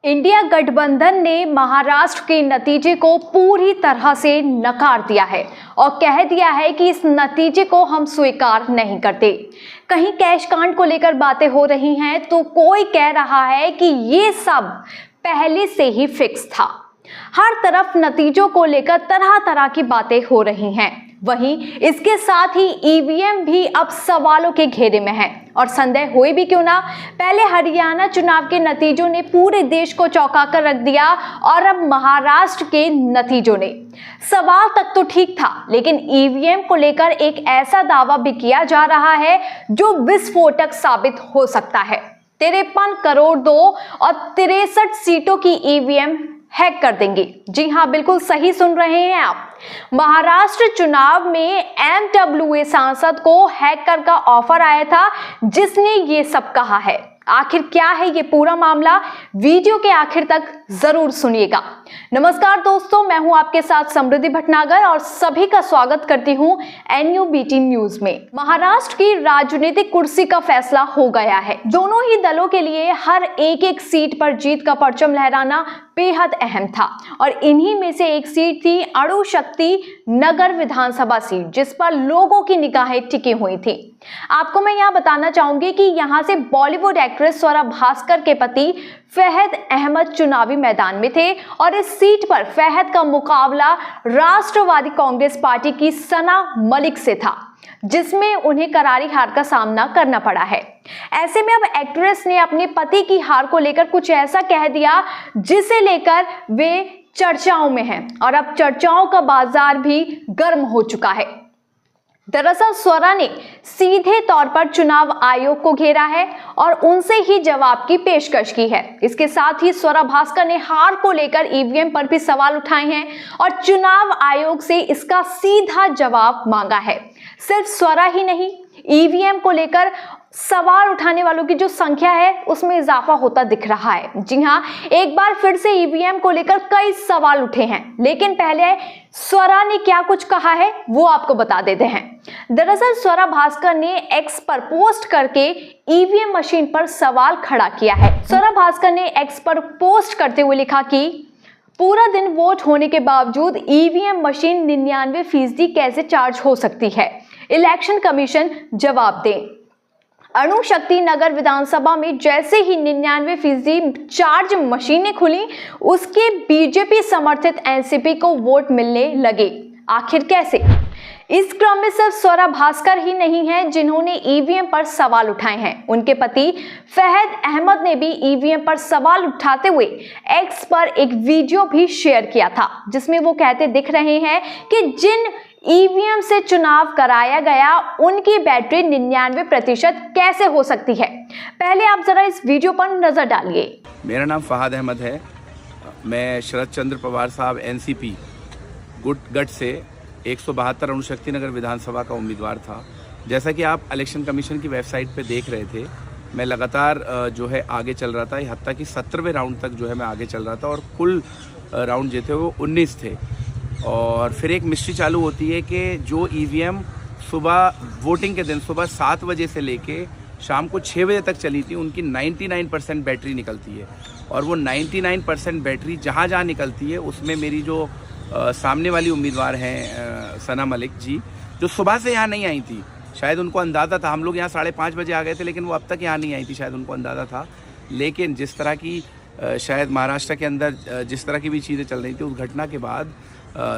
India गठबंधन ने महाराष्ट्र के नतीजे को पूरी तरह से नकार दिया है और कह दिया है कि इस नतीजे को हम स्वीकार नहीं करते। कहीं कैश कांड को लेकर बातें हो रही हैं तो कोई कह रहा है कि ये सब पहले से ही फिक्स था। हर तरफ नतीजों को लेकर तरह तरह की बातें हो रही हैं। वहीं इसके साथ ही ईवीएम भी अब सवालों के घेरे में है और संदेह हुए भी क्यों ना, पहले हरियाणा चुनाव के नतीजों ने पूरे देश को चौंका कर रख दिया और अब महाराष्ट्र के नतीजों ने। सवाल तक तो ठीक था, लेकिन ईवीएम को लेकर एक ऐसा दावा भी किया जा रहा है जो विस्फोटक साबित हो सकता है। 53 करोड़ 2 और 63 सीटों की ईवीएम हैक कर देंगे। जी हां, बिल्कुल सही सुन रहे हैं आप। महाराष्ट्र चुनाव में एमडब्ल्यूए सांसद को हैकर का ऑफर आया था, जिसने ये सब कहा है। आखिर क्या है ये पूरा मामला, वीडियो के आखिर तक जरूर सुनिएगा। नमस्कार दोस्तों, मैं हूं आपके साथ समृद्धि भटनागर और सभी का स्वागत करती हूं NUBT न्यूज में। महाराष्ट्र की राजनीतिक कुर्सी का फैसला हो गया है। दोनों ही दलों के लिए हर एक सीट पर जीत का परचम लहराना बेहद अहम था और इन्हीं में से एक सीट थी अणुशक्ति नगर विधानसभा सीट, जिस पर लोगों की निगाहें टिकी हुई थी। आपको मैं यहाँ बताना चाहूंगी कि यहाँ से बॉलीवुड एक्ट्रेस स्वरा भास्कर के पति फहद अहमद चुनावी मैदान में थे और इस सीट पर फहद का मुकाबला राष्ट्रवादी कांग्रेस पार्टी की सना मलिक से था, जिसमें उन्हें करारी हार का सामना करना पड़ा है। ऐसे में अब एक्ट्रेस ने अपने पति की हार को लेकर कुछ ऐसा कह दिया जिसे लेकर वे चर्चाओं में हैं और अब चर्चाओं का बाजार भी गर्म हो चुका है। दरअसल स्वरा ने सीधे तौर पर चुनाव आयोग को घेरा है और उनसे ही जवाब की पेशकश की है। इसके साथ ही स्वरा भास्कर ने हार को लेकर ईवीएम पर भी सवाल उठाए हैं और चुनाव आयोग से इसका सीधा जवाब मांगा है। सिर्फ स्वरा ही नहीं, ईवीएम को लेकर सवाल उठाने वालों की जो संख्या है उसमें इजाफा होता दिख रहा है। जी हां, एक बार फिर से ईवीएम को लेकर कई सवाल उठे हैं, लेकिन पहले स्वरा ने क्या कुछ कहा है वो आपको बता देते हैं। दरअसल स्वरा भास्कर ने एक्स पर पोस्ट करके ईवीएम मशीन पर सवाल खड़ा किया है। स्वरा भास्कर ने एक्स पर पोस्ट करते हुए लिखा कि पूरा दिन वोट होने के बावजूद ईवीएम मशीन 99% कैसे चार्ज हो सकती है? इलेक्शन कमीशन जवाब दे। अणुशक्ति नगर विधानसभा में जैसे ही 99% चार्ज मशीनें खुली, उसके बीजेपी समर्थित एनसीपी को वोट मिलने लगे। आखिर कैसे? इस क्रम में सिर्फ स्वरा भास्कर ही नहीं है जिन्होंने ईवीएम पर सवाल उठाए हैं। उनके पति फहद अहमद ने भी ईवीएम पर सवाल उठाते हुए एक्स पर एक वीडियो भी शेयर किया था, जिसमें वो कहते दिख रहे हैं कि जिन ईवीएम से चुनाव कराया गया उनकी बैटरी 99% कैसे हो सकती है। पहले आप जरा इस वीडियो पर नजर डालिए। मेरा नाम फहद अहमद है। मैं शरद चंद्र पवार साहब एनसीपी गठ से 172 अणुशक्ति नगर विधानसभा का उम्मीदवार था। जैसा कि आप इलेक्शन कमीशन की वेबसाइट पे देख रहे थे, मैं लगातार जो है आगे चल रहा था। हत्ता कि 17वें राउंड तक जो है मैं आगे चल रहा था और कुल राउंड जो थे वो 19 थे। और फिर एक मिस्ट्री चालू होती है कि जो ईवीएम सुबह वोटिंग के दिन सुबह 7 बजे से लेके शाम को 6 बजे तक चली थी, उनकी 99% बैटरी निकलती है और वो 99% बैटरी जहाँ जहाँ निकलती है उसमें मेरी जो सामने वाली उम्मीदवार हैं सना मलिक जी, जो सुबह से यहाँ नहीं आई थी, शायद उनको अंदाज़ा था। हम लोग यहाँ 5:30 बजे आ गए थे, लेकिन वो अब तक यहाँ नहीं आई थी, शायद उनको अंदाज़ा था। लेकिन जिस तरह की शायद महाराष्ट्र के अंदर जिस तरह की भी चीज़ें चल रही थी, उस घटना के बाद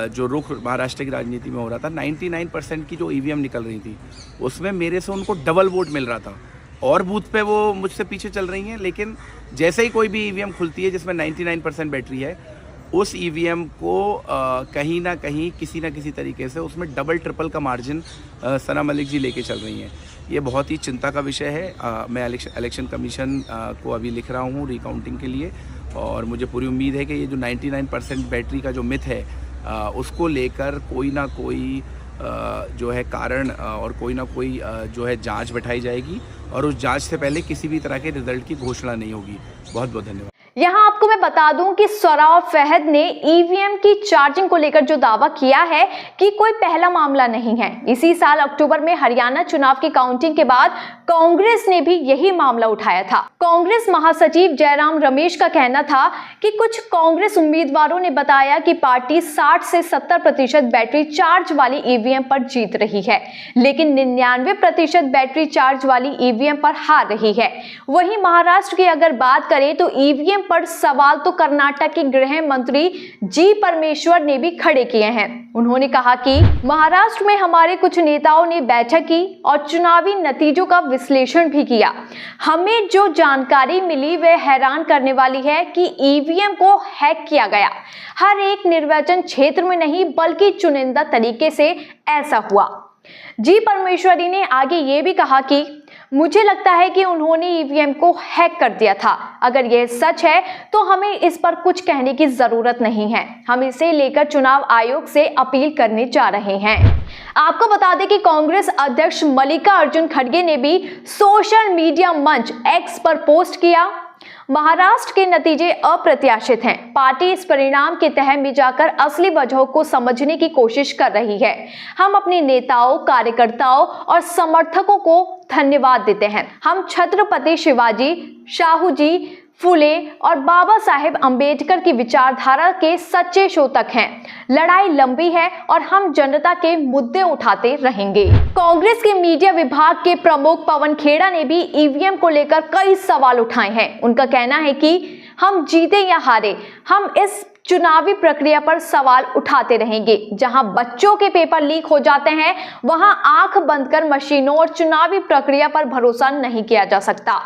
जो रुख महाराष्ट्र की राजनीति में हो रहा था, 99% की जो ईवीएम निकल रही थी उसमें मेरे से उनको डबल वोट मिल रहा था और बूथ पे वो मुझसे पीछे चल रही हैं। लेकिन जैसे ही कोई भी ईवीएम खुलती है जिसमें 99% बैटरी है, उस ईवीएम को कहीं ना कहीं किसी ना किसी तरीके से उसमें डबल ट्रिपल का मार्जिन सना मलिक जी लेके चल रही हैं। ये बहुत ही चिंता का विषय है। मैं इलेक्शन कमीशन को अभी लिख रहा हूँ रिकाउंटिंग के लिए और मुझे पूरी उम्मीद है कि ये जो 99% बैटरी का जो मिथ है उसको लेकर कोई ना कोई जो है कारण और कोई ना कोई जो है जांच बैठाई जाएगी और उस जांच से पहले किसी भी तरह के रिजल्ट की घोषणा नहीं होगी। बहुत बहुत धन्यवाद। यहाँ आपको मैं बता दूं कि स्वरा और फहद ने ईवीएम की चार्जिंग को लेकर जो दावा किया है कि कोई पहला मामला नहीं है। इसी साल अक्टूबर में हरियाणा चुनाव की काउंटिंग के बाद कांग्रेस ने भी यही मामला उठाया था। कांग्रेस महासचिव जयराम रमेश का कहना था कि कुछ कांग्रेस उम्मीदवारों ने बताया कि पार्टी 60 से 70% बैटरी चार्ज वाली ईवीएम पर जीत रही है, लेकिन 99% बैटरी चार्ज वाली ईवीएम पर हार रही है। वहीं महाराष्ट्र की अगर बात करें तो ईवीएम पर सवाल तो कर्नाटक के गृह मंत्री जी परमेश्वर ने भी खड़े किए हैं। उन्होंने कहा कि महाराष्ट्र में हमारे कुछ नेताओं ने बैठक की और चुनावी नतीजों का विश्लेषण भी किया। हमें जो जानकारी मिली वह हैरान करने वाली है कि ईवीएम को हैक किया गया। हर एक निर्वाचन क्षेत्र में नहीं बल्कि चुनिंदा तरीके से ऐसा हुआ। जी परमेश्वरी ने आगे ये भी कहा कि मुझे लगता है कि उन्होंने ईवीएम को हैक कर दिया था। अगर यह सच है तो हमें इस पर कुछ कहने की जरूरत नहीं है। हम इसे लेकर चुनाव आयोग से अपील करने जा रहे हैं। आपको बता दें कि कांग्रेस अध्यक्ष मल्लिकार्जुन खड़गे ने भी सोशल मीडिया मंच एक्स पर पोस्ट किया। महाराष्ट्र के नतीजे अप्रत्याशित हैं। पार्टी इस परिणाम के तह में जाकर असली वजहों को समझने की कोशिश कर रही है। हम अपने नेताओं, कार्यकर्ताओं और समर्थकों को धन्यवाद देते हैं। हम छत्रपति शिवाजी, शाहू जी, फुले और बाबा साहेब अंबेडकर की विचारधारा के सच्चे शोधक हैं। लड़ाई लंबी है और हम जनता के मुद्दे उठाते रहेंगे। कांग्रेस के मीडिया विभाग के प्रमुख पवन खेड़ा ने भी ईवीएम को लेकर कई सवाल उठाए हैं। उनका कहना है कि हम जीते या हारे, हम इस चुनावी प्रक्रिया पर सवाल उठाते रहेंगे। जहां बच्चों के पेपर लीक हो जाते हैं वहां आंख बंद कर मशीनों और चुनावी प्रक्रिया पर भरोसा नहीं किया जा सकता।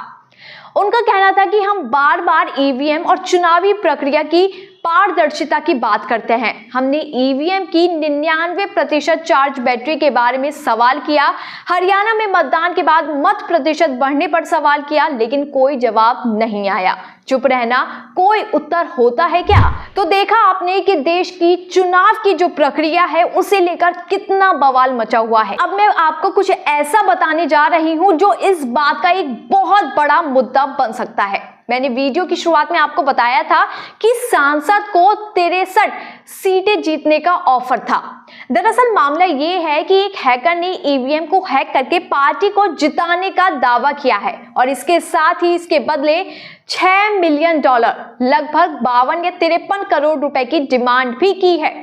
उनका कहना था कि हम बार बार ईवीएम और चुनावी प्रक्रिया की पारदर्शिता की बात करते हैं। हमने ईवीएम की 99% चार्ज बैटरी के बारे में सवाल किया। हरियाणा में मतदान के बाद मत प्रतिशत बढ़ने पर सवाल किया, लेकिन कोई जवाब नहीं आया। चुप रहना कोई उत्तर होता है क्या? तो देखा आपने कि देश की चुनाव की जो प्रक्रिया है उसे लेकर कितना बवाल मचा हुआ है। अब मैं आपको कुछ ऐसा बताने जा रही हूं जो इस बात का एक बहुत बड़ा मुद्दा बन सकता है। मैंने वीडियो की शुरुआत में आपको बताया था कि सांसद को 63 सीटें जीतने का ऑफर था। दरअसल मामला ये है कि एक हैकर ने ईवीएम को हैक करके पार्टी को जिताने का दावा किया है और इसके साथ ही इसके बदले $6 मिलियन लगभग 52 या 53 करोड़ रुपए की डिमांड भी की है।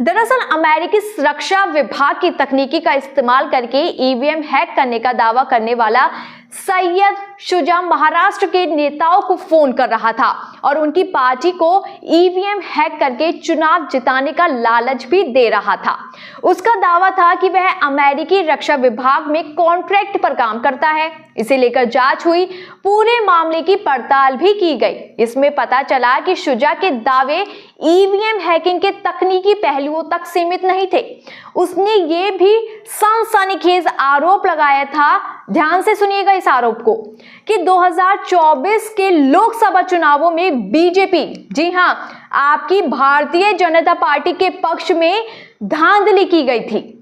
दरअसल अमेरिकी सुरक्षा विभाग की तकनीकी का इस्तेमाल करके ईवीएम हैक करने का दावा करने वाला सैयद शुजा महाराष्ट्र के नेताओं को फोन कर रहा था और उनकी पार्टी को ईवीएम हैक करके चुनाव जिताने का लालच भी दे रहा था। उसका दावा था कि वह अमेरिकी रक्षा विभाग में कॉन्ट्रैक्ट पर काम करता है। इसे लेकर जांच हुई, पूरे मामले की पड़ताल भी की गई। इसमें पता चला कि शुजा के दावे ईवीएम हैकिंग के तकनीकी पहलुओं तक सीमित नहीं थे। उसने ये भी सनसनीखेज आरोप लगाया था, ध्यान से सुनिएगा इस आरोप को, कि 2024 के लोकसभा चुनावों में बीजेपी, जी हां, आपकी भारतीय जनता पार्टी के पक्ष में धांधली की गई थी।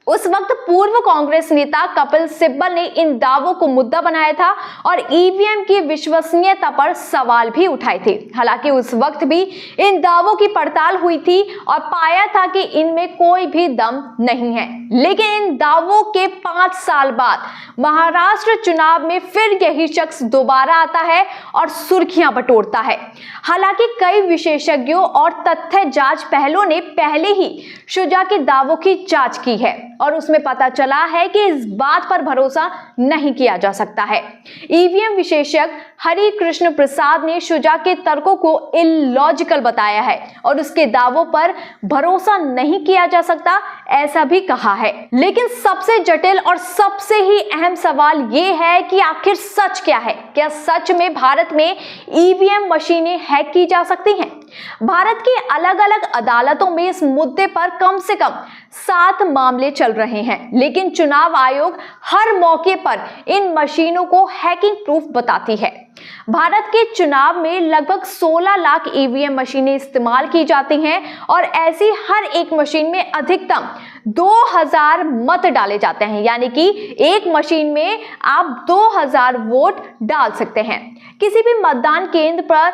उस वक्त पूर्व कांग्रेस नेता कपिल सिब्बल ने इन दावों को मुद्दा बनाया था और ईवीएम की विश्वसनीयता पर सवाल भी उठाए थे। हालांकि उस वक्त भी इन दावों की पड़ताल हुई थी और पाया था कि इनमें कोई भी दम नहीं है। लेकिन इन दावों के 5 साल बाद महाराष्ट्र चुनाव में फिर यही शख्स दोबारा आता है और सुर्खियां बटोरता है। हालांकि कई विशेषज्ञों और तथ्य जांच पहलों ने पहले ही शुजा के दावों की जांच की है और उसमें पता चला है कि इस बात पर भरोसा नहीं किया जा सकता है। ईवीएम विशेषज्ञ हरि कृष्ण प्रसाद ने शुजा के तर्कों को इलॉजिकल बताया है और उसके दावों पर भरोसा नहीं किया जा सकता, ऐसा भी कहा है। लेकिन सबसे जटिल और सबसे ही अहम सवाल ये है कि आखिर सच क्या है? क्या सच में भारत में ईवीएम मशीनें हैक की जा सकती हैं? भारत की अलग अलग अदालतों में इस मुद्दे पर कम से कम 7 मामले चल रहे हैं, लेकिन चुनाव आयोग हर मौके पर इन मशीनों को हैकिंग प्रूफ बताती है। भारत के चुनाव में लगभग 16 लाख ईवीएम मशीनें इस्तेमाल की जाती हैं और ऐसी हर एक मशीन में अधिकतम 2000 मत डाले जाते हैं, यानी कि एक मशीन में आप 2000 वोट डाल सकते हैं। किसी भी मतदान केंद्र पर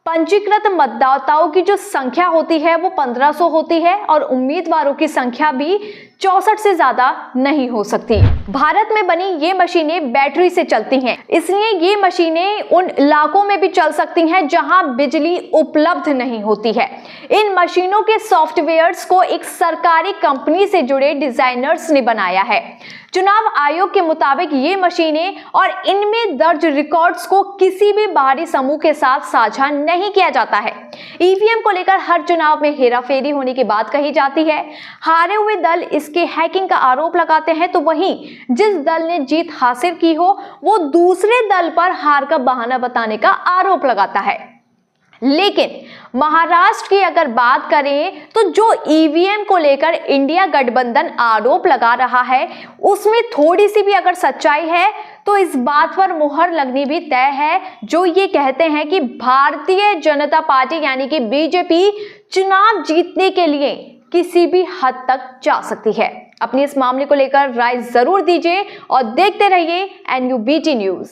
पंजीकृत मतदाताओं की जो संख्या होती है वो 1500 होती है और उम्मीदवारों की संख्या भी 64 से ज्यादा नहीं हो सकती। भारत में बनी ये मशीनें बैटरी से चलती हैं, इसलिए ये मशीनें उन इलाकों में भी चल सकती हैं जहां बिजली उपलब्ध नहीं होती है। इन मशीनों के सॉफ्टवेयर्स को एक सरकारी कंपनी से जुड़े डिजाइनर्स ने बनाया है। चुनाव आयोग के मुताबिक ये मशीनें और इनमें दर्ज रिकॉर्ड्स को किसी भी बाहरी समूह के साथ साझा नहीं किया जाता है। ईवीएम को लेकर हर चुनाव में हेराफेरी होने की बात कही जाती है। हारे हुए दल इसके हैकिंग का आरोप लगाते हैं, तो वहीं जिस दल ने जीत हासिल की हो वो दूसरे दल पर हार का बहाना बताने का आरोप लगाता है। लेकिन महाराष्ट्र की अगर बात करें तो जो ईवीएम को लेकर इंडिया गठबंधन आरोप लगा रहा है उसमें थोड़ी सी भी अगर सच्चाई है तो इस बात पर मुहर लगनी भी तय है, जो ये कहते हैं कि भारतीय जनता पार्टी यानी कि बीजेपी चुनाव जीतने के लिए किसी भी हद तक जा सकती है। अपनी इस मामले को लेकर राय जरूर दीजिए और देखते रहिए NUBT न्यूज।